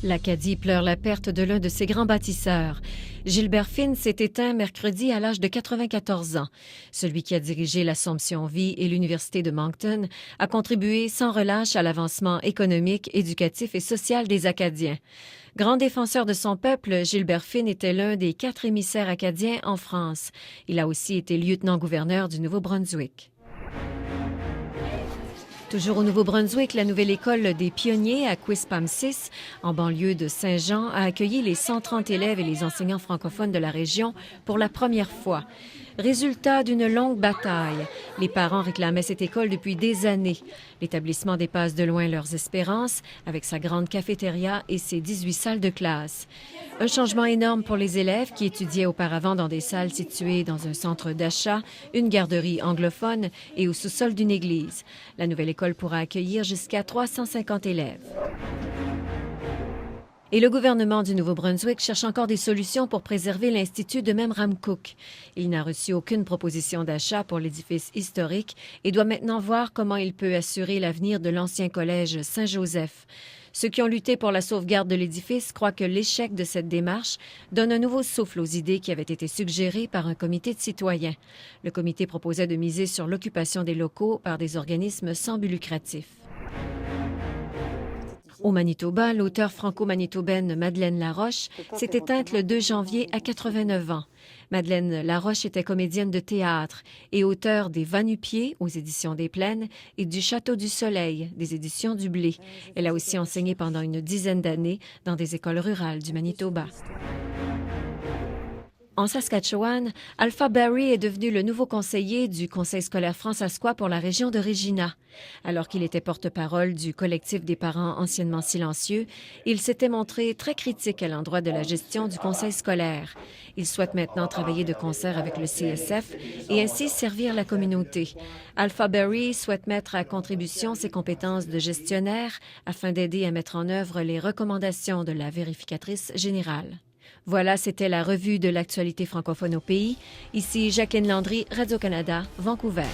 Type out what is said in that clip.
L'Acadie pleure la perte de l'un de ses grands bâtisseurs. Gilbert Finn s'est éteint mercredi à l'âge de 94 ans. Celui qui a dirigé l'Assomption Vie et l'Université de Moncton a contribué sans relâche à l'avancement économique, éducatif et social des Acadiens. Grand défenseur de son peuple, Gilbert Finn était l'un des 4 émissaires acadiens en France. Il a aussi été lieutenant-gouverneur du Nouveau-Brunswick. Toujours au Nouveau-Brunswick, la nouvelle école des pionniers à Quispamsis, en banlieue de Saint-Jean, a accueilli les 130 élèves et les enseignants francophones de la région pour la première fois. Résultat d'une longue bataille. Les parents réclamaient cette école depuis des années. L'établissement dépasse de loin leurs espérances, avec sa grande cafétéria et ses 18 salles de classe. Un changement énorme pour les élèves qui étudiaient auparavant dans des salles situées dans un centre d'achat, une garderie anglophone et au sous-sol d'une église. La nouvelle école pourra accueillir jusqu'à 350 élèves. Et le gouvernement du Nouveau-Brunswick cherche encore des solutions pour préserver l'Institut de Memramcook. Il n'a reçu aucune proposition d'achat pour l'édifice historique et doit maintenant voir comment il peut assurer l'avenir de l'ancien collège Saint-Joseph. Ceux qui ont lutté pour la sauvegarde de l'édifice croient que l'échec de cette démarche donne un nouveau souffle aux idées qui avaient été suggérées par un comité de citoyens. Le comité proposait de miser sur l'occupation des locaux par des organismes sans but lucratif. Au Manitoba, l'auteure franco-manitobaine Madeleine Laroche s'est éteinte le 2 janvier à 89 ans. Madeleine Laroche était comédienne de théâtre et auteure des Va-nu-pieds aux éditions des Plaines et du Château du Soleil des éditions du Blé. Elle a aussi enseigné pendant une dizaine d'années dans des écoles rurales du Manitoba. En Saskatchewan, Alpha Barry est devenu le nouveau conseiller du Conseil scolaire fransaskois pour la région de Regina. Alors qu'il était porte-parole du collectif des parents anciennement silencieux, il s'était montré très critique à l'endroit de la gestion du conseil scolaire. Il souhaite maintenant travailler de concert avec le CSF et ainsi servir la communauté. Alpha Barry souhaite mettre à contribution ses compétences de gestionnaire afin d'aider à mettre en œuvre les recommandations de la vérificatrice générale. Voilà, c'était la revue de l'actualité francophone au pays. Ici Jacqueline Landry, Radio-Canada, Vancouver.